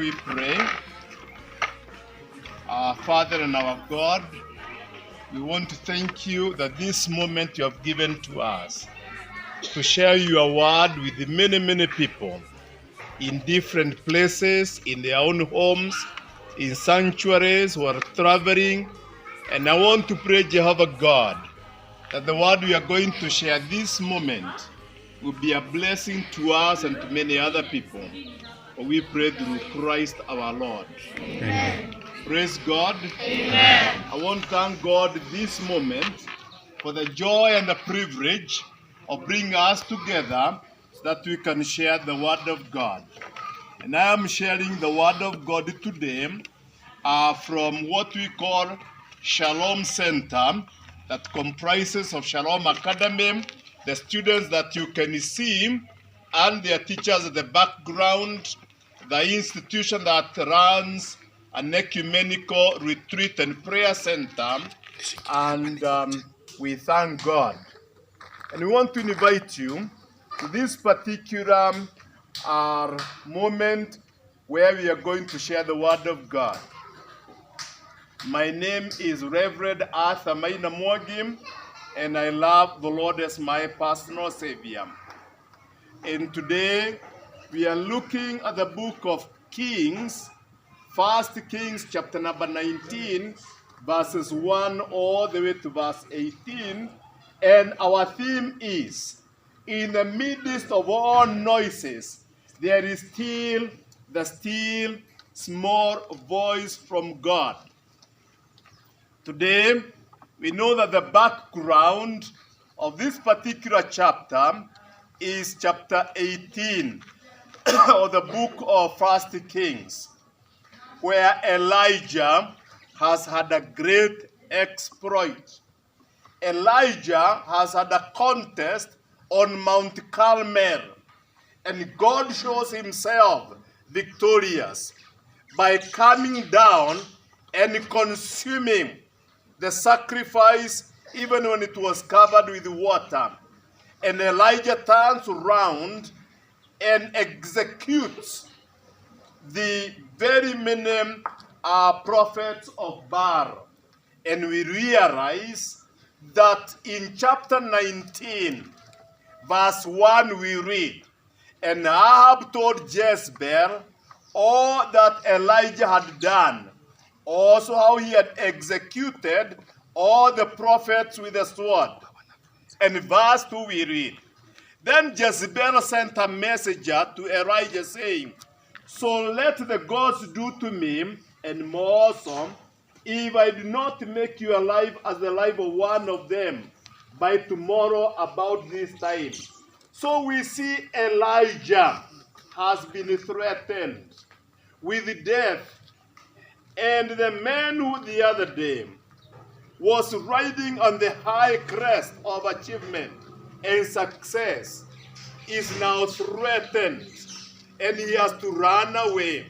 we pray. Our Father and our God, we want to thank you that this moment you have given to us to share your word with many, many people in different places, in their own homes, in sanctuaries, who are traveling. And I want to pray, Jehovah God, that the word we are going to share this moment will be a blessing to us and to many other people. For we pray through Christ our Lord. Amen. Praise God. Amen. I want to thank God this moment for the joy and the privilege of bringing us together so that we can share the word of God. And I am sharing the word of God today from what we call Shalom Center, that comprises of Shalom Academy, the students that you can see, and their teachers at the background, the institution that runs an ecumenical retreat and prayer center, and we thank God. And we want to invite you to this particular moment where we are going to share the word of God. My name is Reverend Arthur Maina Mwagim, and I love the Lord as my personal Savior. And today we are looking at the book of Kings, 1 Kings chapter number 19, verses 1 all the way to verse 18. And our theme is, in the midst of all noises, there is still the still small voice from God. Today, we know that the background of this particular chapter is chapter 18 of the book of 1 Kings, where Elijah has had a great exploit. Elijah has had a contest on Mount Carmel, and God shows himself victorious by coming down and consuming the sacrifice even when it was covered with water. And Elijah turns around and executes the very many prophets of Baal. And we realize that in chapter 19, verse 1, we read, and Ahab told Jezebel all that Elijah had done, also how he had executed all the prophets with a sword. And verse 2 we read, then Jezebel sent a messenger to Elijah saying, so let the gods do to me, and more so, if I do not make you alive as the life of one of them by tomorrow about this time. So we see Elijah has been threatened with death. And the man who the other day was riding on the high crest of achievement and success is now threatened, and he has to run away.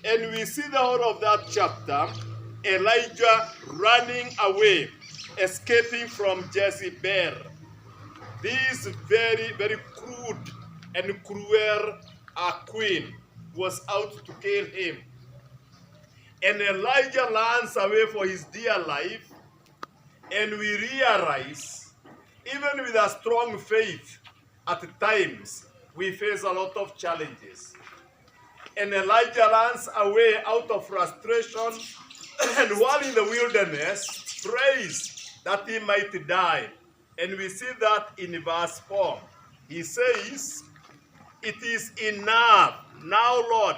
And we see the whole of that chapter, Elijah running away, escaping from Jezebel. This very, very crude and cruel queen was out to kill him. And Elijah runs away for his dear life. And we realize, even with a strong faith, at times, we face a lot of challenges. And Elijah runs away out of frustration, and while in the wilderness, prays that he might die. And we see that in verse 4. He says, it is enough. Now, Lord,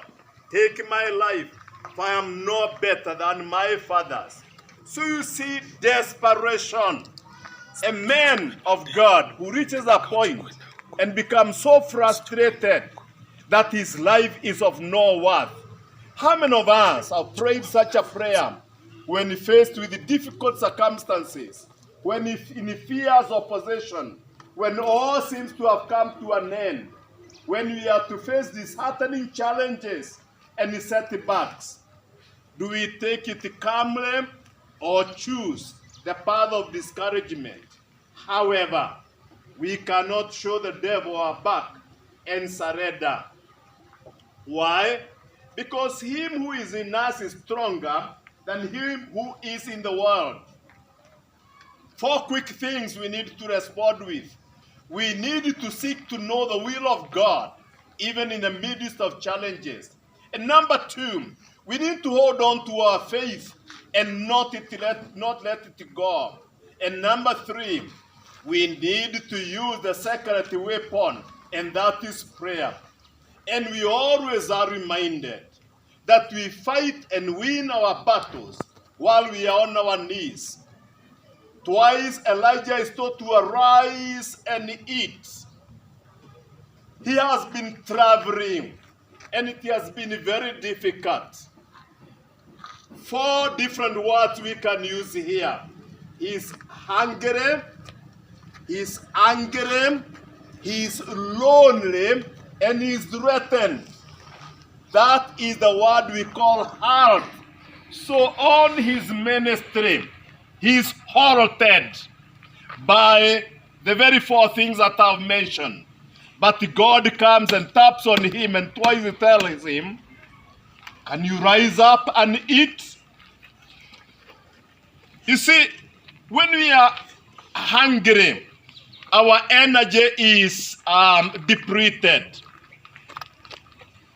take my life, for I am no better than my fathers. So you see desperation. A man of God who reaches a point and becomes so frustrated that his life is of no worth. How many of us have prayed such a prayer when faced with difficult circumstances, when in fears of possession, when all seems to have come to an end, when we have to face disheartening challenges and setbacks? Do we take it calmly or choose the path of discouragement? However, we cannot show the devil our back and surrender. Why? Because him who is in us is stronger than him who is in the world. 4 quick things we need to respond with. We need to seek to know the will of God, even in the midst of challenges. And number 2, we need to hold on to our faith and not let it go. And number 3, we need to use the secret weapon, and that is prayer. And we always are reminded that we fight and win our battles while we are on our knees. Twice Elijah is told to arise and eat. He has been traveling, and it has been very difficult. 4 different words we can use here. He's hungry, he's angry, he's lonely, and he's threatened. That is the word we call halt. So on his ministry, he's halted by the very 4 things that I've mentioned. But God comes and taps on him and twice he tells him, can you rise up and eat? You see, when we are hungry, our energy is depleted.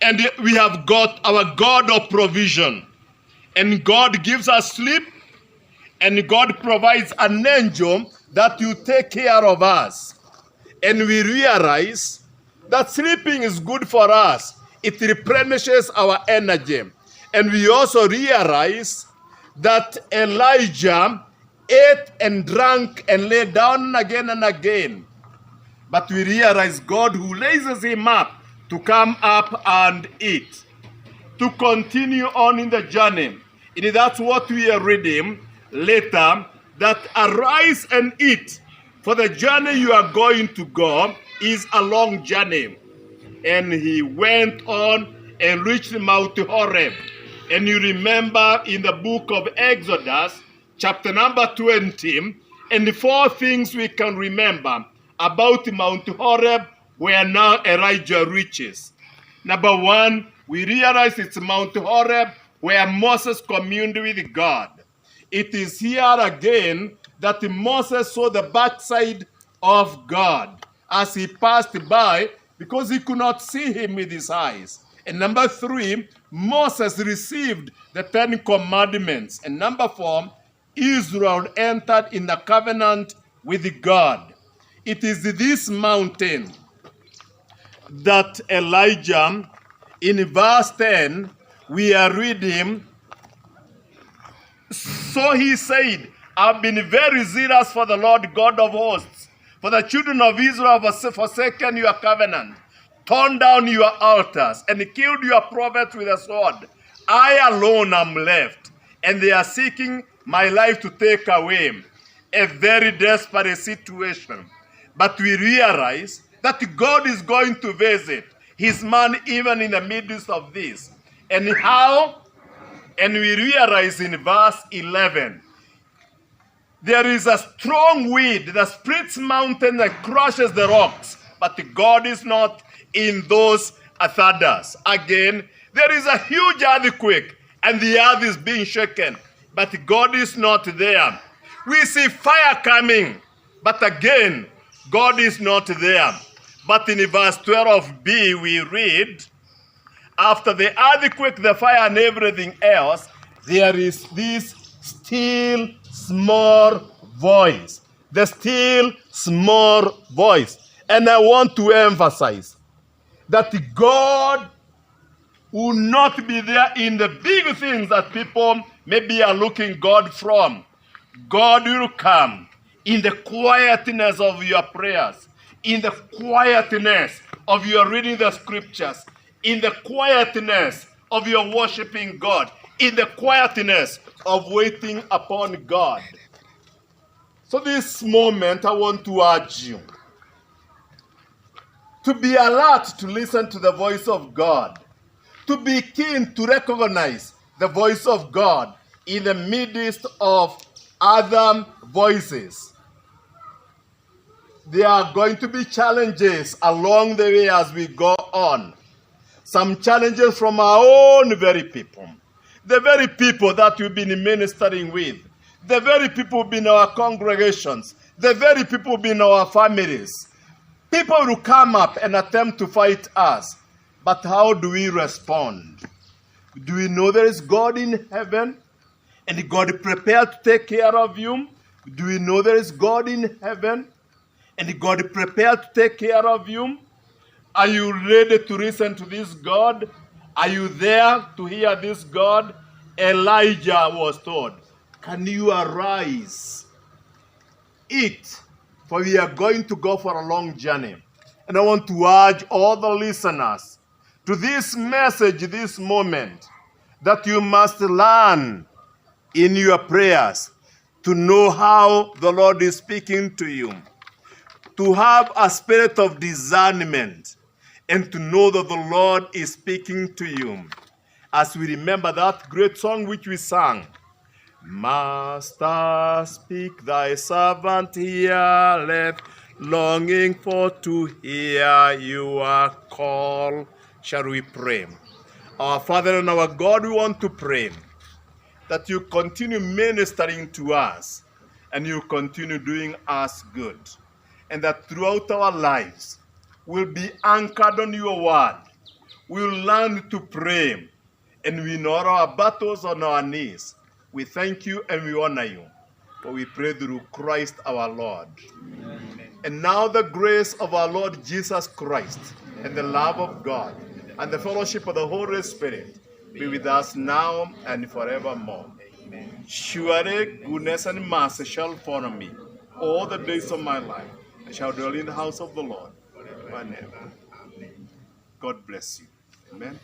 And we have got our God of provision. And God gives us sleep. And God provides an angel that will take care of us. And we realize that sleeping is good for us. It replenishes our energy. And we also realize that Elijah ate and drank and lay down again and again. But we realize God who raises him up to come up and eat, to continue on in the journey. And that's what we are reading later, that arise and eat, for the journey you are going to go is a long journey. And he went on and reached Mount Horeb. And you remember in the book of Exodus, chapter number 20, and the 4 things we can remember about Mount Horeb where now Elijah reaches. Number 1, we realize it's Mount Horeb where Moses communed with God. It is here again that Moses saw the backside of God as he passed by, because he could not see him with his eyes. And number 3, Moses received the 10 commandments. And number 4, Israel entered in the covenant with God. It is this mountain that Elijah, in verse 10, we are reading, so he said, I've been very zealous for the Lord God of hosts, for the children of Israel have forsaken your covenant, torn down your altars, and killed your prophets with a sword. I alone am left, and they are seeking my life to take away. A very desperate situation. But we realize that God is going to visit his man even in the midst of this. And how? And we realize in verse 11, there is a strong wind that splits mountains and crushes the rocks, but God is not in those thunders. Again, there is a huge earthquake, and the earth is being shaken, but God is not there. We see fire coming, but again, God is not there. But in verse 12b, we read, after the earthquake, the fire, and everything else, there is this still small voice. The still small voice. And I want to emphasize that God will not be there in the big things that people maybe are looking God from. God will come in the quietness of your prayers, in the quietness of your reading the scriptures, in the quietness of your worshiping God, in the quietness of waiting upon God. So this moment, I want to urge you to be alert to listen to the voice of God, to be keen to recognize the voice of God in the midst of other voices. There are going to be challenges along the way as we go on. some challenges from our own very people. The very people that we've been ministering with. The very people in our congregations. The very people in our families. People who come up and attempt to fight us. But how do we respond? Do we know there is God in heaven? And God prepared to take care of you? Do we know there is God in heaven? And God prepared to take care of you? Are you ready to listen to this God? Are you there to hear this God? Elijah was told, can you arise? Eat, for we are going to go for a long journey. And I want to urge all the listeners to this message, this moment, that you must learn in your prayers to know how the Lord is speaking to you, to have a spirit of discernment, and to know that the Lord is speaking to you. As we remember that great song which we sang, Master, speak, thy servant heareth, longing for to hear your call. Shall we pray? Our Father and our God, we want to pray that you continue ministering to us and you continue doing us good, and that throughout our lives we'll be anchored on your word. We'll learn to pray, and we know our battles on our knees. We thank you and we honor you, for we pray through Christ our Lord. Amen. And now the grace of our Lord Jesus Christ and the love of God and the fellowship of the Holy Spirit be with us now and forevermore. Amen. Surely goodness and mercy shall follow me all the days of my life. I shall dwell in the house of the Lord forever and ever. God bless you. Amen.